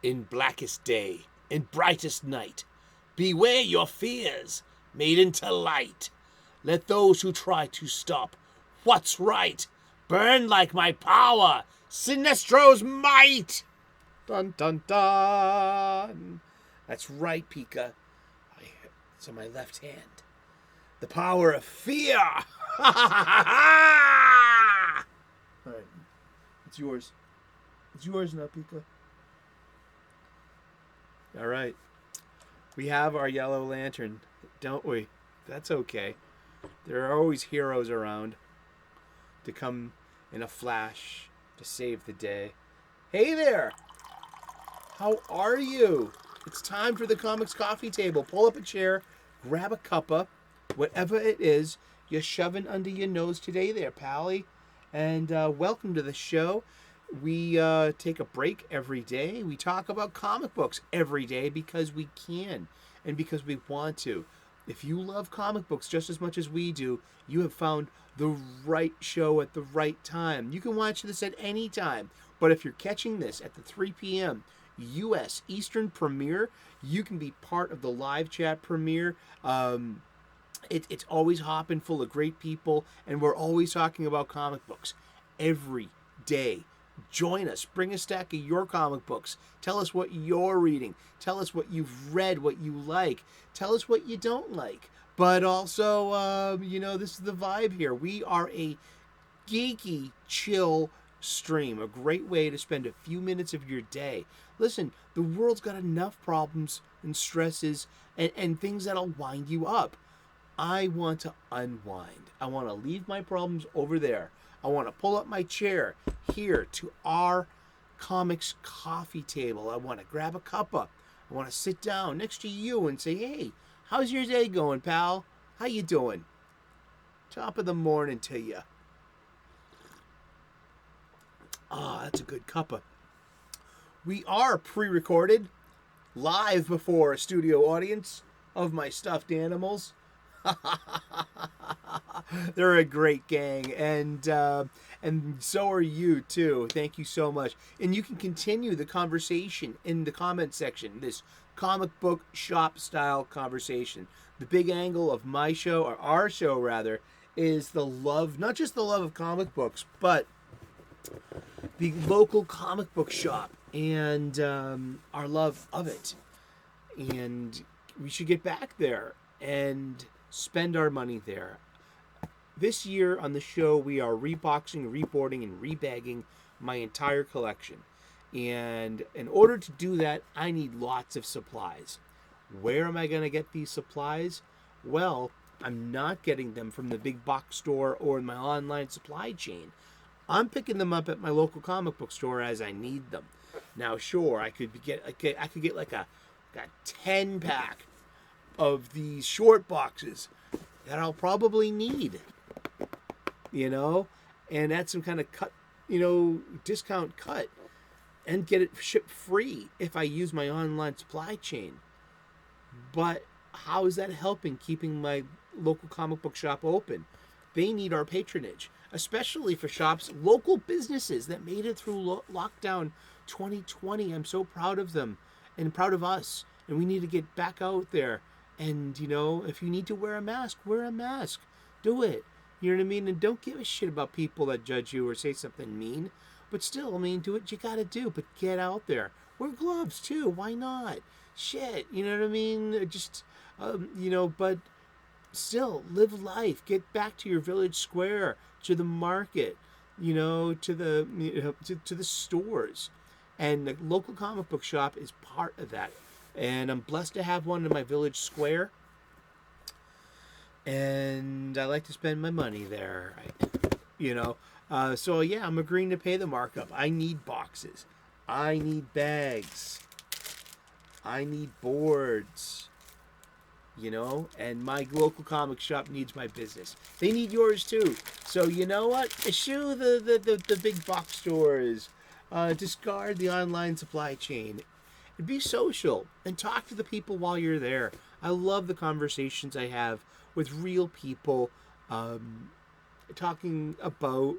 In blackest day, in brightest night, beware your fears made into light. Let those who try to stop what's right burn like my power, Sinestro's might. Dun dun dun. That's right, Pika. It's on my left hand. The power of fear. All right, it's yours. It's yours now, Pika. All right. We have our yellow lantern, don't we? That's okay. There are always heroes around to come in a flash to save the day. Hey there! How are you? It's time for the Comics Coffee Table. Pull up a chair, grab a cuppa, whatever it is you're shoving under your nose today there, Pally. And welcome to the show. We take a break every day. We talk about comic books every day because we can and because we want to. If you love comic books just as much as we do, you have found the right show at the right time. You can watch this at any time, but if you're catching this at the 3 p.m. U.S. Eastern premiere, you can be part of the live chat premiere. It's always hopping full of great people, and we're always talking about comic books every day. Join us. Bring a stack of your comic books. Tell us what you're reading. Tell us what you've read, what you like. Tell us what you don't like. But also, this is the vibe here. We are a geeky, chill stream. A great way to spend a few minutes of your day. Listen, the world's got enough problems and stresses and things that'll wind you up. I want to unwind. I want to leave my problems over there. I want to pull up my chair here to our comics coffee table. I want to grab a cuppa. I want to sit down next to you and say, hey, how's your day going, pal? How you doing? Top of the morning to you. That's a good cuppa. We are pre-recorded, live before a studio audience of my stuffed animals. They're a great gang, and so are you too. Thank you so much. And you can continue the conversation in the comment section. This comic book shop style conversation. The big angle of my show, or our show rather, is the love, not just the love of comic books, but the local comic book shop and our love of it. And we should get back there and spend our money there. This year on the show, we are reboxing, reboarding, and rebagging my entire collection. And in order to do that, I need lots of supplies. Where am I going to get these supplies? Well, I'm not getting them from the big box store or in my online supply chain. I'm picking them up at my local comic book store as I need them. Now, sure, I could get like a 10-pack of these short boxes that I'll probably need, and add some kind of cut, discount cut, and get it shipped free if I use my online supply chain. But how is that helping keeping my local comic book shop open? They need our patronage, especially for shops, local businesses that made it through lockdown 2020. I'm so proud of them and proud of us, and we need to get back out there. And, if you need to wear a mask, wear a mask. Do it. You know what I mean? And don't give a shit about people that judge you or say something mean. But still, do what you gotta do. But get out there. Wear gloves, too. Why not? Shit. You know what I mean? Just, but still, live life. Get back to your village square, to the market, to the stores. And the local comic book shop is part of that. And I'm blessed to have one in my village square. And I like to spend my money there. So yeah, I'm agreeing to pay the markup. I need boxes. I need bags. I need boards. And my local comic shop needs my business. They need yours too. So you know what? Eschew the big box stores. Discard the online supply chain. Be social and talk to the people while you're there. I love the conversations I have with real people, talking about,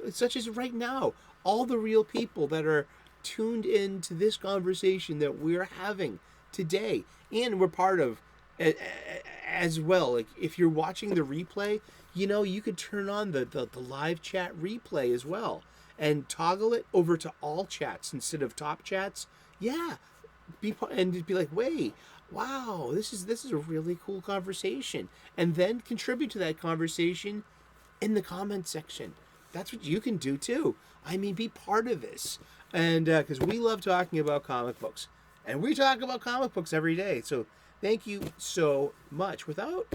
such as right now, all the real people that are tuned into this conversation that we're having today, and we're part of as well. Like, if you're watching the replay, you could turn on the live chat replay as well and toggle it over to all chats instead of top chats. Yeah, and be like, wait, wow, this is a really cool conversation, and then contribute to that conversation in the comment section. That's what you can do too. I mean, be part of this, and because we love talking about comic books, and we talk about comic books every day. So thank you so much. Without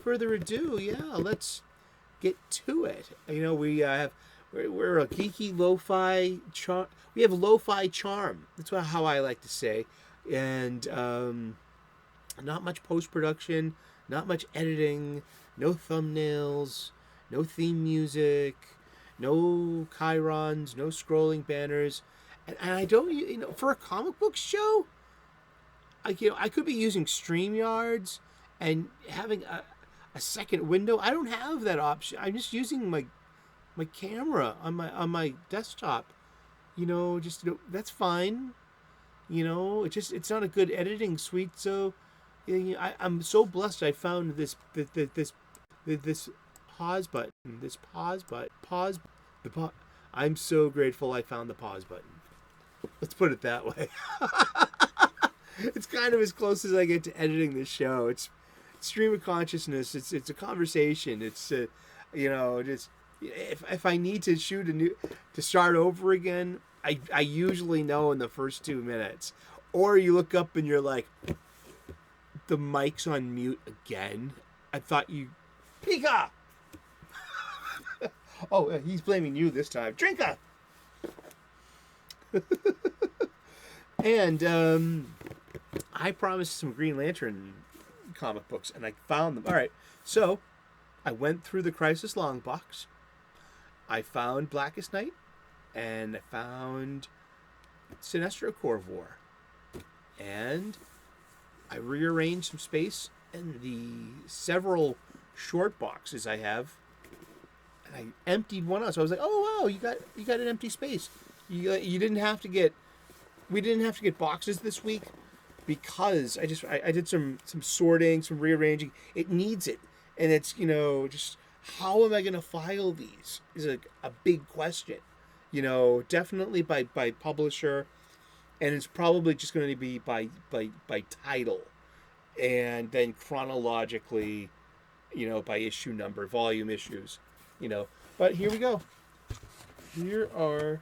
further ado, yeah, let's get to it. We're a geeky lo-fi charm. We have lo-fi charm. That's how I like to say, and not much post-production, not much editing, no thumbnails, no theme music, no chyrons, no scrolling banners, and I don't, for a comic book show, I could be using StreamYards and having a second window. I don't have that option. I'm just using my camera on my desktop. That's fine. It's not a good editing suite. So I'm so blessed. I found this pause button. I'm so grateful I found the pause button. Let's put it that way. It's kind of as close as I get to editing this show. It's stream of consciousness. It's a conversation. It's just if I need to to start over again, I usually know in the first 2 minutes. Or you look up and you're like, the mic's on mute again. I thought you, Pika. Oh, he's blaming you this time. Drinka. And I promised some Green Lantern comic books, and I found them. All right, so I went through the Crisis Long box. I found Blackest Night, and I found Sinestro Corps, and I rearranged some space in the several short boxes I have, and I emptied one out. So I was like, "Oh wow, you got an empty space. You didn't have to get. We didn't have to get boxes this week because I did some sorting, some rearranging. It needs it, and it's just how am I going to file these is a big question. Definitely by publisher, and it's probably just going to be by title, and then chronologically, by issue number, volume issues, But here we go. Here are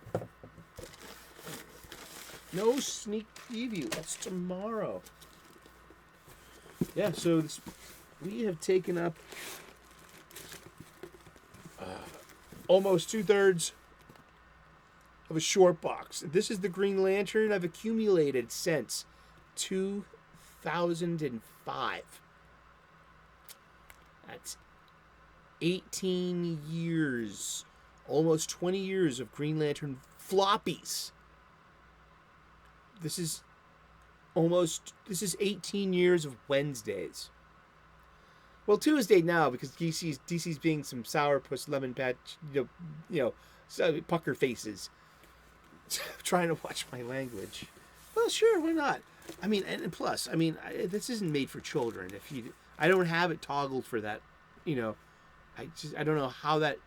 no sneak preview. That's tomorrow. Yeah, so we have taken up almost 2/3 of a short box. This is the Green Lantern I've accumulated since 2005. That's 18 years, almost 20 years of Green Lantern floppies. This is 18 years of Wednesdays. Well, Tuesday now because DC's being some sourpuss lemon patch, pucker faces. Trying to watch my language. Well, sure, why not? I mean, and plus, this isn't made for children. I don't have it toggled for that. I don't know how that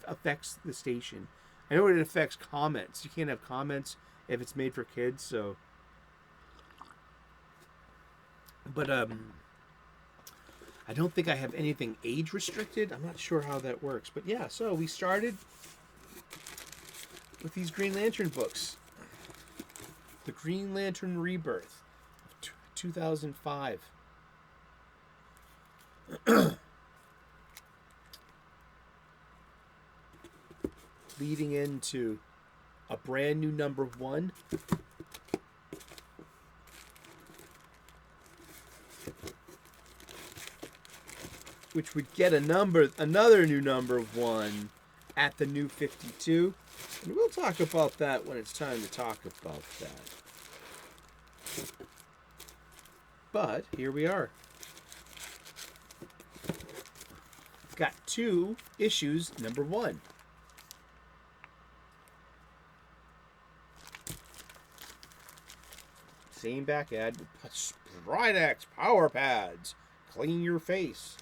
affects the station. I know it affects comments. You can't have comments if it's made for kids. So, but I don't think I have anything age restricted. I'm not sure how that works. But yeah, so we started with these Green Lantern books. The Green Lantern Rebirth of 2005. Leading into a brand new number 1. Which would get another new number 1 at the new 52. And we'll talk about that when it's time to talk about that. But here we are. Got 2 issues, number 1. Same back ad. Stridex Power Pads. Clean your face.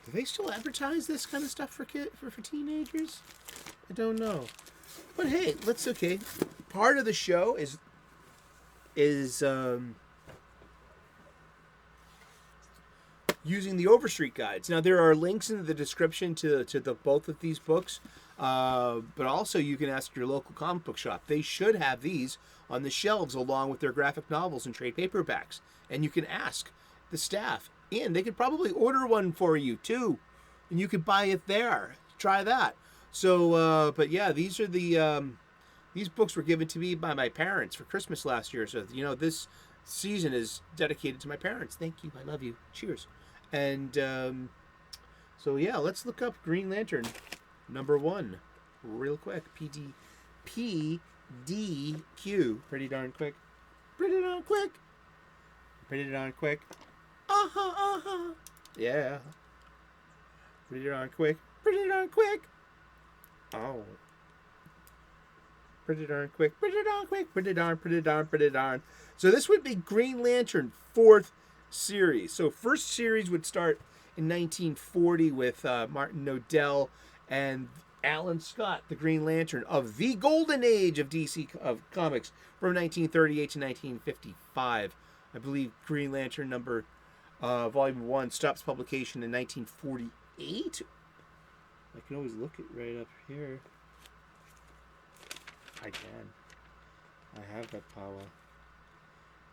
Do they still advertise this kind of stuff for teenagers? I don't know. But hey, okay. Part of the show is using the Overstreet guides. Now there are links in the description to both of these books, but also you can ask your local comic book shop. They should have these on the shelves along with their graphic novels and trade paperbacks, and you can ask the staff. And they could probably order one for you too, and you could buy it there. Try that. So, but yeah, these are these books were given to me by my parents for Christmas last year. So this season is dedicated to my parents. Thank you. I love you. Cheers. And so yeah, let's look up Green Lantern #1 real quick. PDQ. Pretty darn quick. Pretty darn quick. Pretty darn quick. Yeah. Pretty darn quick. Pretty darn quick. Oh. Pretty darn quick. Pretty darn quick. Pretty darn, pretty darn, pretty darn. So this would be Green Lantern 4th series. So first series would start in 1940 with Martin Nodell and Alan Scott, the Green Lantern of the golden age of DC comics from 1938 to 1955. I believe Green Lantern Volume 1 stops publication in 1948. I can always look it right up here. I can. I have that power.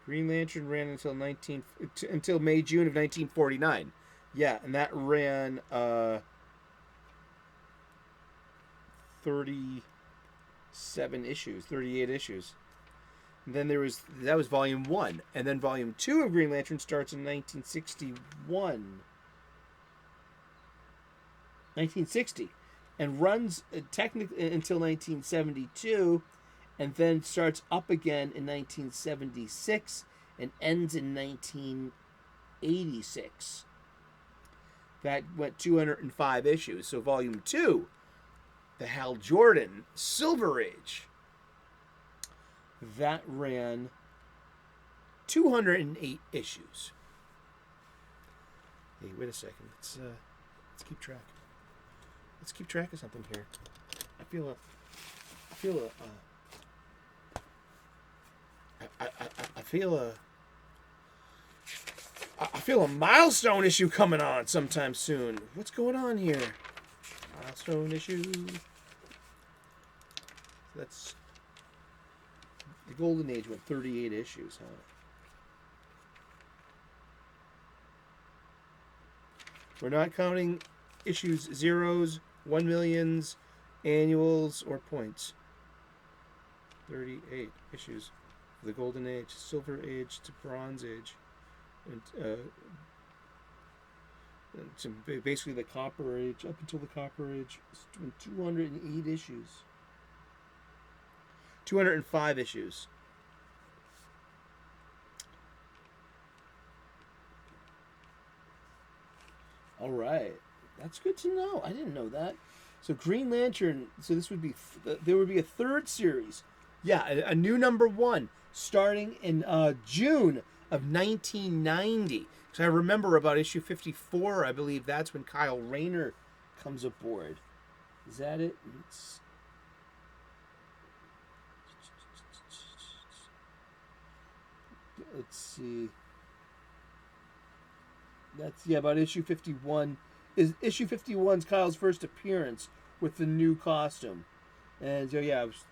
Green Lantern ran until May, June of 1949. Yeah, and that ran 37 issues, 38 issues. And then that was Volume 1. And then Volume 2 of Green Lantern starts in 1960. And runs technically until 1972. And then starts up again in 1976. And ends in 1986. That went 205 issues. So Volume 2, the Hal Jordan Silver Age, that ran 208 issues. Hey, wait a second. Let's keep track. Let's keep track of something here. I feel a milestone issue coming on sometime soon. What's going on here? Milestone issue. That's the Golden Age with 38 issues, huh? We're not counting issues, zeros, 1 millions, annuals, or points. 38 issues for the Golden Age, Silver Age to Bronze Age. And, so basically the Copper Age, up until the Copper Age, 208 issues. 205 issues. All right. That's good to know. I didn't know that. So Green Lantern, so this would be, there would be a third series. Yeah, a new #1 starting in June of 1990. So I remember about issue 54, I believe that's when Kyle Rayner comes aboard. Is that it? Let's see. That's, yeah, about issue 51. Is issue 51's Kyle's first appearance with the new costume. And so, yeah, I was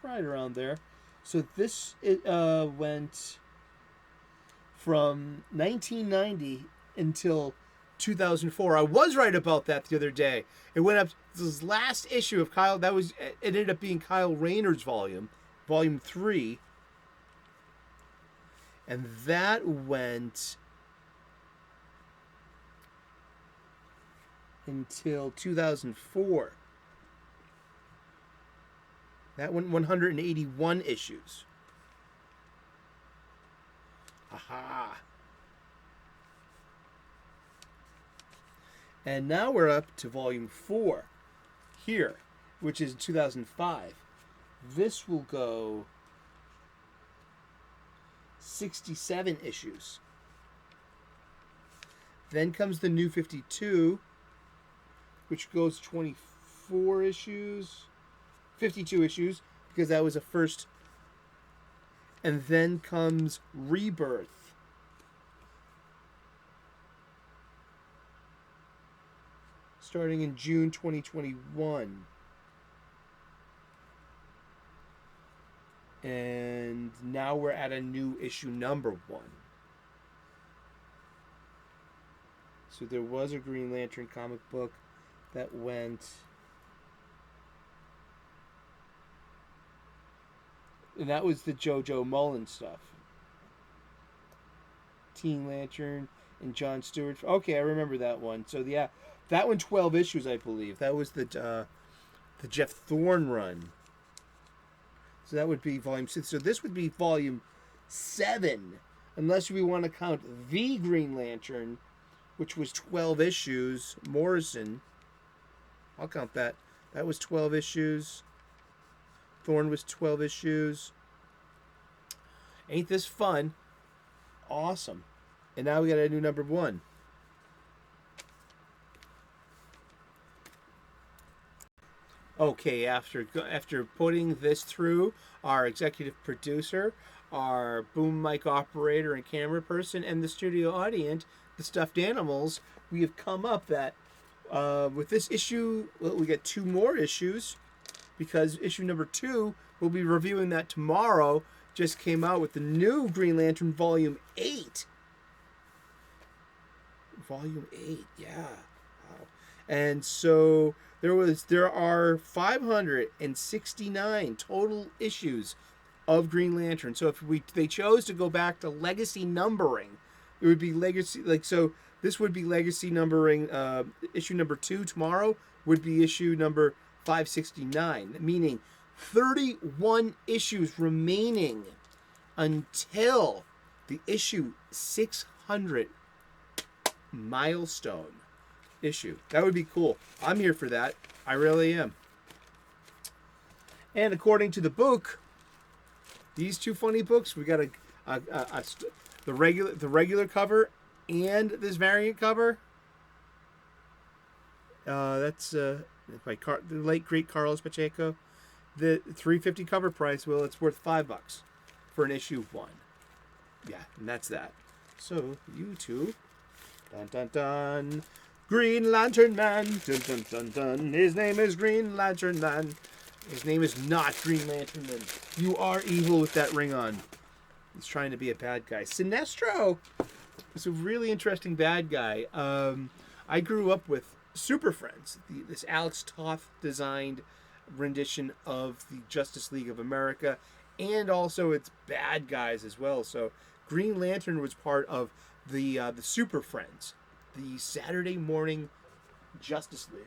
right around there. So this went from 1990 until 2004. I was right about that the other day. It went up, this last issue of Kyle, it ended up being Kyle Rayner's volume 3. And that went until 2004. That went 181 issues. Aha. And now we're up to volume 4 here, which is 2005. This will go 67 issues. Then comes the New 52, which goes 24 issues, 52 issues, because that was a first. And then comes Rebirth. Starting in June 2021. And now we're at a new issue number 1. So there was a Green Lantern comic book that went... And that was the JoJo Mullen stuff. Teen Lantern and John Stewart. Okay, I remember that one. So yeah, that one 12 issues, I believe. That was the Jeff Thorne run. So that would be volume 6. So this would be volume 7, unless we want to count the Green Lantern, which was 12 issues. Morrison. I'll count that. That was 12 issues. Thorne was 12 issues. Ain't this fun? Awesome. And now we got a new number 1. Okay, after putting this through, our executive producer, our boom mic operator and camera person, and the studio audience, the stuffed animals, we have come up that with this issue, well, we get 2 more issues, because issue number 2, we'll be reviewing that tomorrow, just came out with the new Green Lantern Volume 8. Volume 8, yeah. Wow. And so there are 569 total issues of Green Lantern. So if they chose to go back to legacy numbering, it would be legacy, so this would be legacy numbering. Issue number 2 tomorrow would be issue number 569, meaning 31 issues remaining until the issue 600 milestone issue. That would be cool. I'm here for that. I really am. And according to the book, these 2 funny books, we got the regular cover and this variant cover. That's by the late great Carlos Pacheco. The $3.50 cover price, well, it's worth $5 for an issue 1. Yeah, and that's that. So you 2, dun dun dun, Green Lantern Man, dun dun dun dun. His name is Green Lantern Man. His name is not Green Lantern Man. You are evil with that ring on. He's trying to be a bad guy. Sinestro is a really interesting bad guy. I grew up with Super Friends, this Alex Toth designed rendition of the Justice League of America, and also its bad guys as well. So Green Lantern was part of the Super Friends, the Saturday morning Justice League.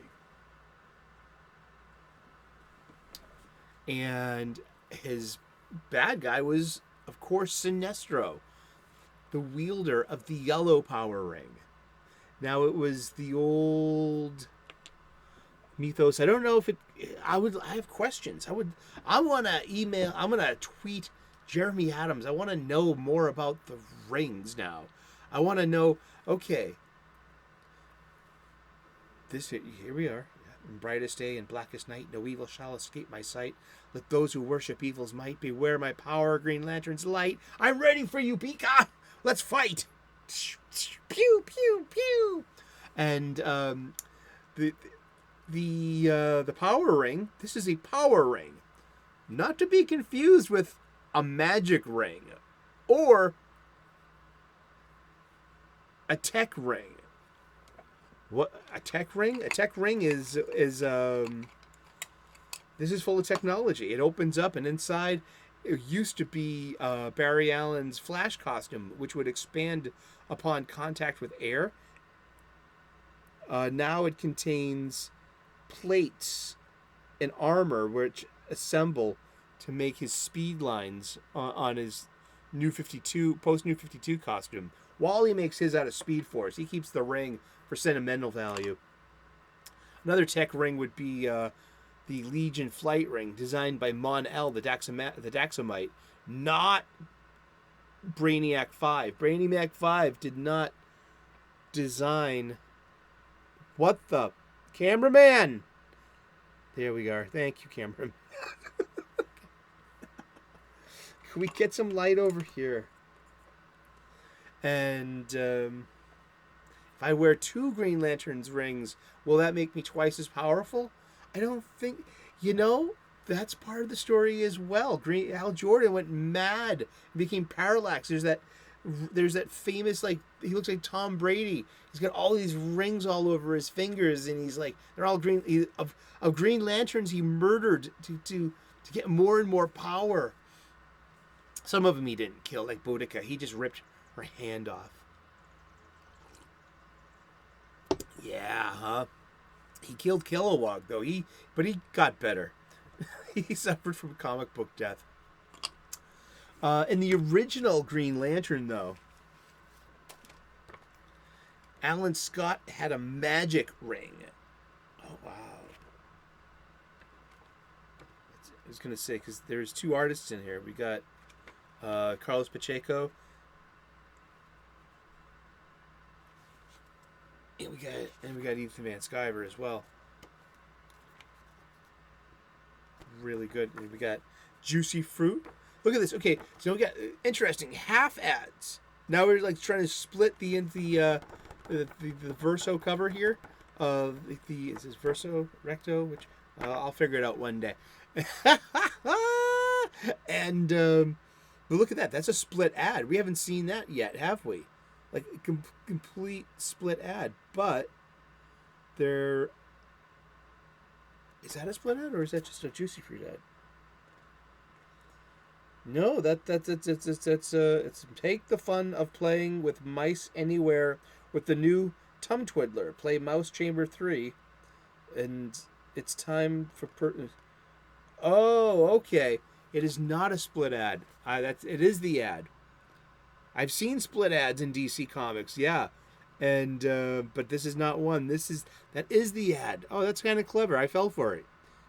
And his bad guy was, of course, Sinestro, the wielder of the yellow power ring. Now, it was the old mythos. I don't know if I have questions. I want to email, I'm going to tweet Jeremy Adams. I want to know more about the rings now. I want to know, okay, here we are. In brightest day and blackest night, no evil shall escape my sight. Let those who worship evil's might beware my power, Green Lantern's light. I'm ready for you, Pika. Let's fight. Pew pew pew. And the power ring. This is a power ring, not to be confused with a magic ring or a tech ring. What, a tech ring? A tech ring is this is full of technology. It opens up, and inside it used to be Barry Allen's Flash costume, which would expand upon contact with air. Now it contains plates and armor which assemble to make his speed lines on his New 52 post New 52 costume. Wally makes his out of Speed Force. He keeps the ring for sentimental value. Another tech ring would be the Legion flight ring designed by Mon-El, the Daxamite, not Brainiac 5. Brainiac 5 did not design... What the... Cameraman! There we are. Thank you, cameraman. Can we get some light over here? And if I wear 2 Green Lantern's rings, will that make me twice as powerful? I don't think... that's part of the story as well. Hal Jordan went mad and became parallax. There's that famous, like, he looks like Tom Brady. He's got all these rings all over his fingers, and he's like, they're all green. Of Green Lanterns he murdered to get more and more power. Some of them he didn't kill, like Boudica. He just ripped her hand off. Yeah, huh? He killed Kilowog, though. But he got better. He suffered from comic book death. In the original Green Lantern, though, Alan Scott had a magic ring. Oh, wow. I was going to say, because there's 2 artists in here. We got Carlos Pacheco. And we got Ethan Van Sciver as well. Really good. And we got Juicy Fruit. Look at this. Okay, so we got interesting half ads. Now we're like trying to split the verso cover here. Is this verso recto? Which I'll figure it out one day. And but look at that. That's a split ad. We haven't seen that yet, have we? Like a complete split ad. But there. Is that a split ad or is that just a Juicy Fruit ad? No, it's take the fun of playing with mice anywhere with the new Tum Twiddler. Play Mouse Chamber 3, and it's time for Oh, okay. It is not a split ad. It is the ad. I've seen split ads in DC Comics, yeah, and but this is not one. That is the ad. Oh, that's kind of clever. I fell for it.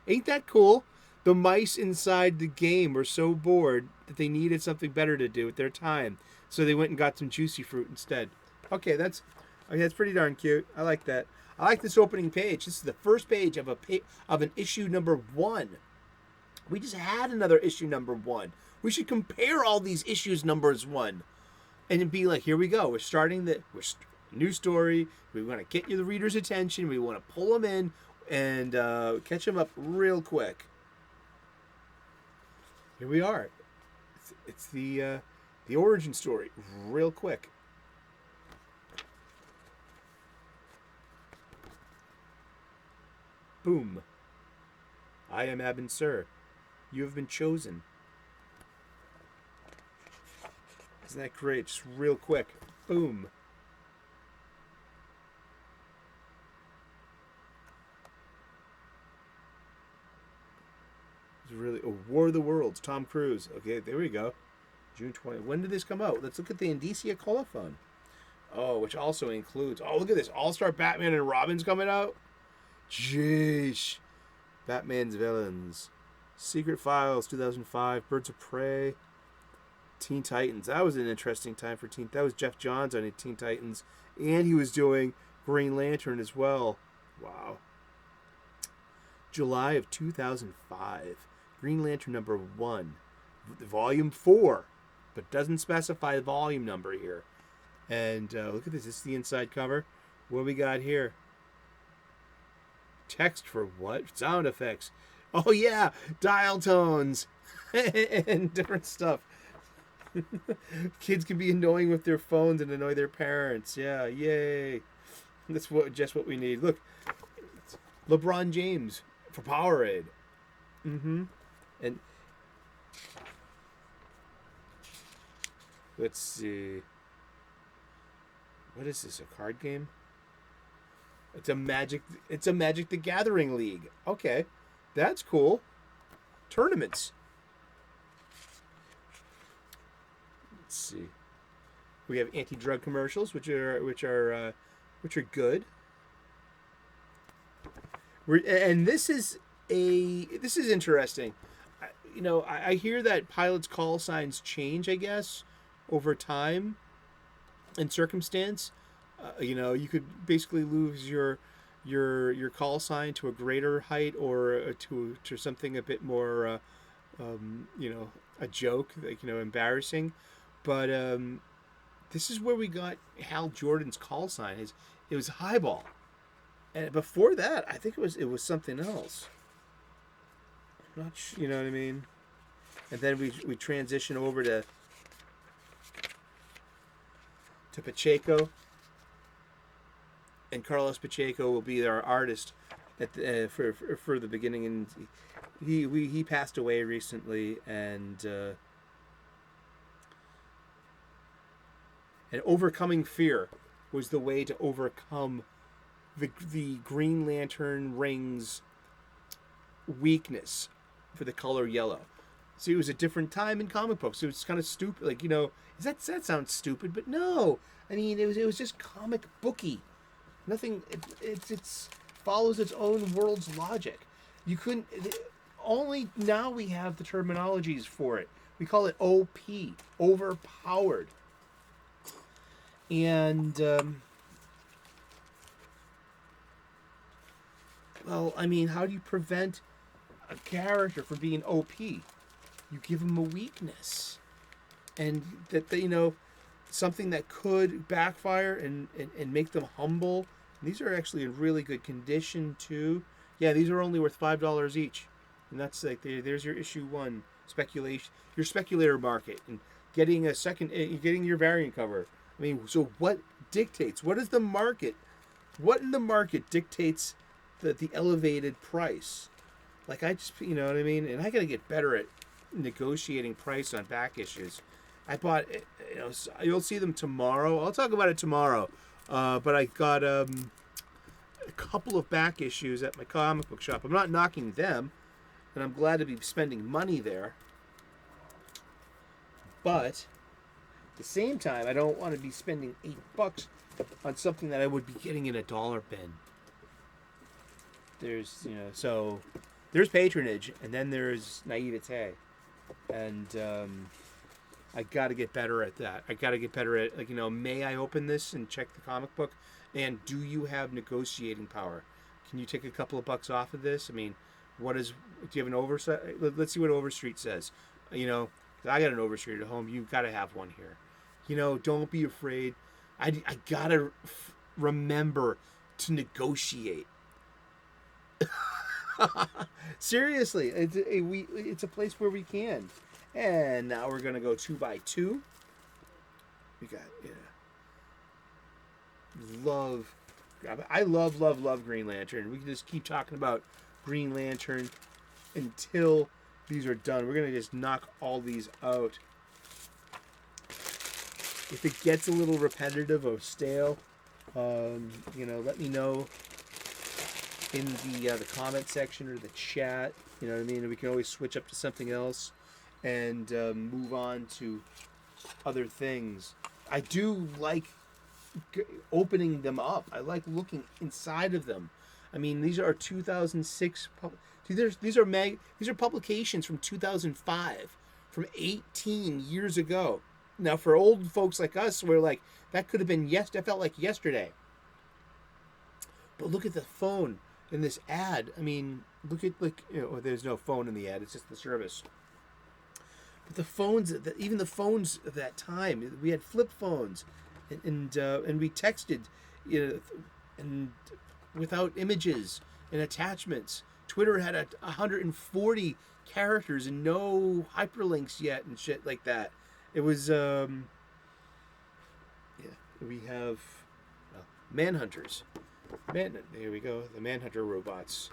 Ain't that cool? The mice inside the game were so bored that they needed something better to do with their time. So they went and got some Juicy Fruit instead. Okay, that's pretty darn cute. I like that. I like this opening page. This is the first page of an issue number 1. We just had another issue number 1. We should compare all these issues numbers 1. And be like, here we go. We're starting new story. We want to get the reader's attention. We want to pull them in and catch them up real quick. Here we are. It's the origin story, real quick. Boom. I am Abin Sur. You have been chosen. Isn't that great? Just real quick. Boom. Really, War of the Worlds, Tom Cruise. Okay, there we go. June 20. When did this come out? Let's look at the Indicia colophon. Oh, which also includes... Oh, look at this. All-Star Batman and Robin's coming out. Jeez. Batman's Villains. Secret Files, 2005. Birds of Prey. Teen Titans. That was an interesting time for Teen... That was Jeff Johns on Teen Titans. And he was doing Green Lantern as well. Wow. July of 2005. Green Lantern number 1, volume 4, but doesn't specify the volume number here. And look at this. This is the inside cover. What we got here? Text for what? Sound effects. Oh, yeah. Dial tones and different stuff. Kids can be annoying with their phones and annoy their parents. Yeah, yay. That's just what we need. Look, LeBron James for Powerade. Mm-hmm. And let's see. What is this? A card game? It's a Magic the Gathering League. Okay. That's cool. Tournaments. Let's see. We have anti-drug commercials, which are good. And this is This is interesting. I hear that pilots' call signs change, I guess, over time and circumstance. You could basically lose your call sign to a greater height or to something a bit more, a joke, like, embarrassing. But this is where we got Hal Jordan's call sign. It was highball, and before that, I think it was something else. I'm not sure, you know what I mean. And then we transition over to Pacheco, and Carlos Pacheco will be our artist for the beginning, and he passed away recently, and overcoming fear was the way to overcome the Green Lantern ring's weakness for the color yellow. See, it was a different time in comic books. It was kind of stupid. Like, that sounds stupid, but no. I mean, it was just comic booky. Nothing. It's follows its own world's logic. You couldn't. Only now we have the terminologies for it. We call it OP, overpowered. And well, I mean, how do you prevent a character from being OP? You give him a weakness, and that something that could backfire and make them humble. And these are actually in really good condition too. Yeah, these are only worth $5 each, and that's like there's your issue 1 speculation, your speculator market, and getting getting your variant cover. I mean, so what dictates? What is the market? What in the market dictates the elevated price? Like, I just, you know what I mean? And I got to get better at negotiating price on back issues. I bought, you'll see them tomorrow. I'll talk about it tomorrow. But I got a couple of back issues at my comic book shop. I'm not knocking them, and I'm glad to be spending money there. But at the same time, I don't want to be spending $8 on something that I would be getting in a dollar bin. There's, so there's patronage, and then there's naivete. And I got to get better at that. I got to get better at, may I open this and check the comic book? And do you have negotiating power? Can you take a couple of bucks off of this? I mean, do you have an Overstreet? Let's see what Overstreet says. I got an Overstreet at home. You've got to have one here. Don't be afraid. I got to remember to negotiate. Seriously, it's a place where we can. And now we're going to go 2x2. We got, I love Green Lantern. We can just keep talking about Green Lantern until these are done. We're going to just knock all these out. If it gets a little repetitive or stale, let me know in the comment section or the chat. You know what I mean? And we can always switch up to something else and move on to other things. I do like opening them up. I like looking inside of them. I mean, these are 2006. These are publications from 2005, from 18 years ago. Now, for old folks like us, we're like, that could have been that felt like yesterday. But look at the phone in this ad. I mean, look at there's no phone in the ad. It's just the service. But the phones, even the phones of that time, we had flip phones, and we texted, and without images and attachments. Twitter had 140 characters and no hyperlinks yet and shit like that. It was we have Manhunters. Here we go. The Manhunter robots.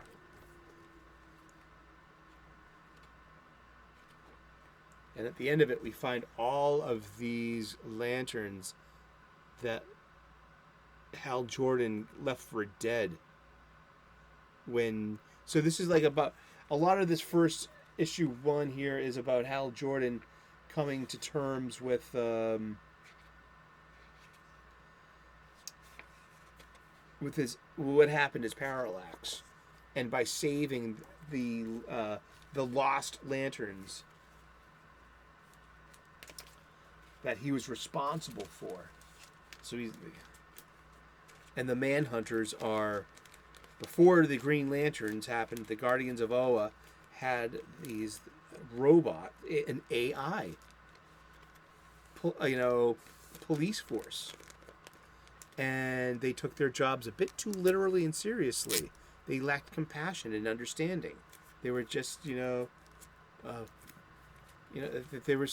And at the end of it, we find all of these lanterns that Hal Jordan left for dead. So this is like about a lot of this first issue 1 here is about Hal Jordan coming to terms with what happened, his parallax, and by saving the lost lanterns that he was responsible for. So and the Manhunters are, before the Green Lanterns happened, the Guardians of Oa had these an AI, police force, and they took their jobs a bit too literally and seriously. They lacked compassion and understanding. They were just, they they're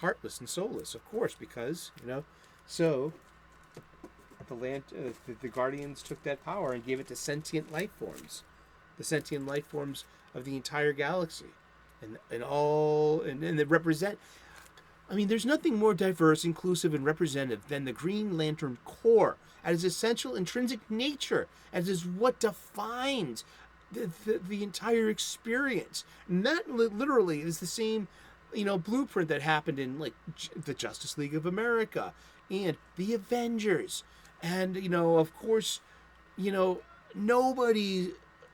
heartless and soulless, of course, because so the Guardians took that power and gave it to sentient life forms, the sentient life forms of the entire galaxy, and they represent. I mean, there's nothing more diverse, inclusive, and representative than the Green Lantern Corps at its essential intrinsic nature, as is what defines the entire experience. And that literally is the same, blueprint that happened in the Justice League of America and the Avengers, and of course, nobody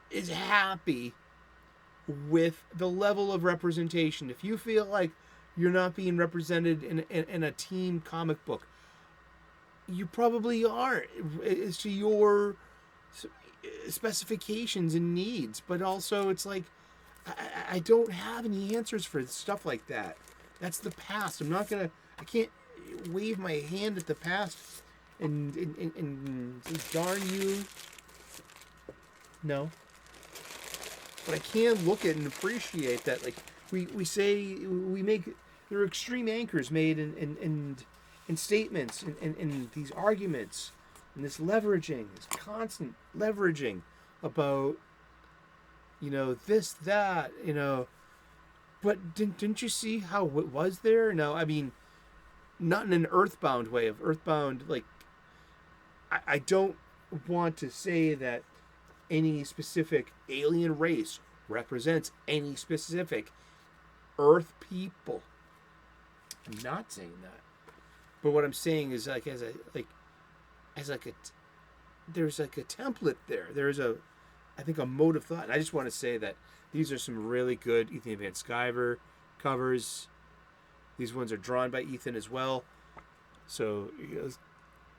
is happy with the level of representation. If you feel like you're not being represented in a team comic book, you probably aren't. It's to your specifications and needs, but also it's like I don't have any answers for stuff like that. That's the past. I can't wave my hand at the past and say, darn you. No. But I can look at and appreciate that, we say, there are extreme anchors made in statements, in these arguments, and this leveraging, this constant leveraging about, this, that, but didn't you see how it was there? No, I mean, not in an earthbound way of earthbound, I don't want to say that any specific alien race represents any specific Earth people. I'm not saying that, but what I'm saying is there's a template there. There's I think a mode of thought. And I just want to say that these are some really good Ethan Van Sciver covers. These ones are drawn by Ethan as well. So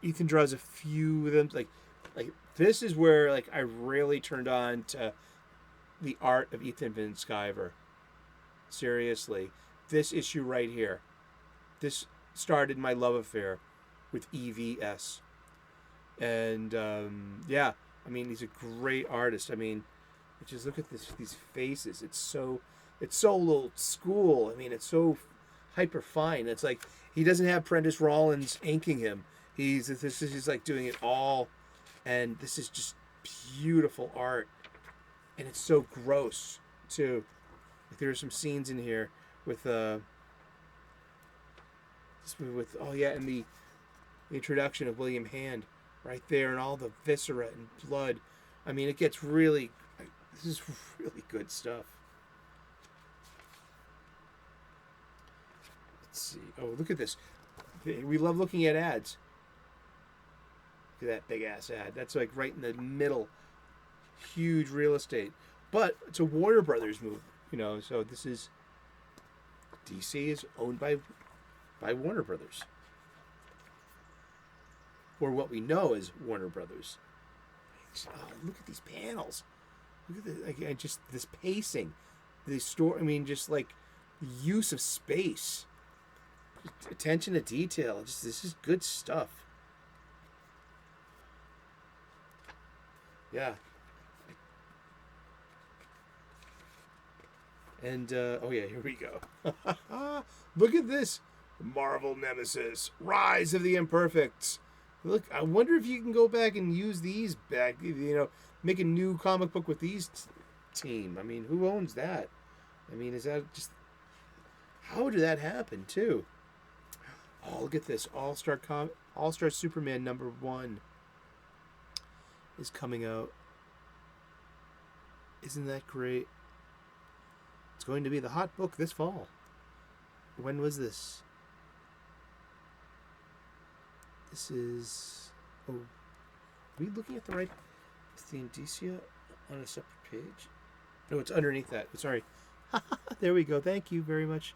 Ethan draws a few of them. Like this is where I really turned on to the art of Ethan Van Sciver. Seriously, this issue right here, this started my love affair with EVS, and I mean, he's a great artist. I mean, just look at these faces. It's so old school. I mean, it's so hyper fine. It's like he doesn't have Prentice Rollins inking him. He's doing it all, and this is just beautiful art, and it's so gross too. There are some scenes in here with and the introduction of William Hand right there, and all the viscera and blood. I mean, it gets really. This is really good stuff. Let's see. Oh, look at this. We love looking at ads. Look at that big ass ad. That's right in the middle. Huge real estate. But it's a Warner Brothers move, so this is DC is owned by Warner Brothers. Or what we know as Warner Brothers. Look at these panels. Look at just this pacing. The story, I mean, just the use of space. Attention to detail. This is good stuff. Yeah. And, here we go. Look at this. Marvel Nemesis. Rise of the Imperfects. Look, I wonder if you can go back and use these back, make a new comic book with these team. I mean, who owns that? I mean, is that just... How did that happen, too? Oh, look at this. All-Star Superman #1 is coming out. Isn't that great? It's going to be the hot book this fall. When was this? This is... Oh, are we looking at the right... Is the Indicia on a separate page? No, it's underneath that. Sorry. There we go. Thank you very much.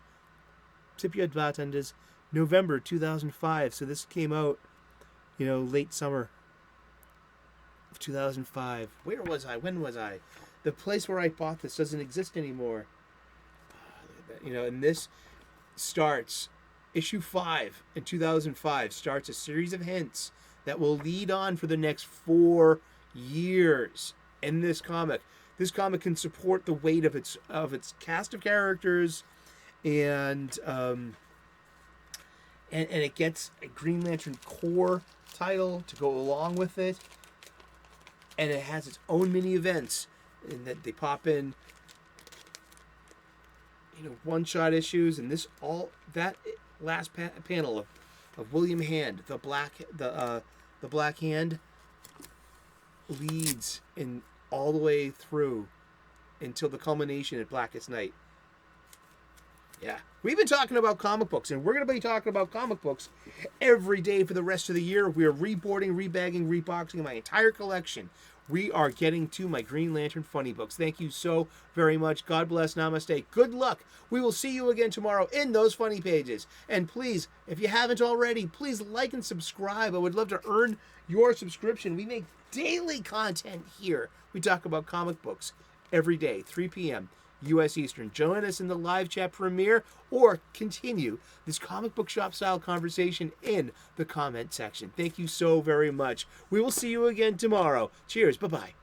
Tipia Bartenders, November 2005. So this came out, late summer of 2005. Where was I? When was I? The place where I bought this doesn't exist anymore. And this starts, issue 5 in 2005 starts a series of hints that will lead on for the next 4 years in this comic. This comic can support the weight of its cast of characters, and it gets a Green Lantern Corps title to go along with it, and it has its own mini events, and that they pop in, one-shot issues, and that last panel of William Hand, the Black Hand, leads in all the way through until the culmination at Blackest Night. Yeah. We've been talking about comic books, and we're going to be talking about comic books every day for the rest of the year. We are reboarding, rebagging, reboxing my entire collection. We are getting to my Green Lantern funny books. Thank you so very much. God bless. Namaste. Good luck. We will see you again tomorrow in those funny pages. And please, if you haven't already, please like and subscribe. I would love to earn your subscription. We make daily content here. We talk about comic books every day, 3 p.m. U.S. Eastern. Join us in the live chat premiere or continue this comic book shop style conversation in the comment section. Thank you so very much. We will see you again tomorrow. Cheers. Bye-bye.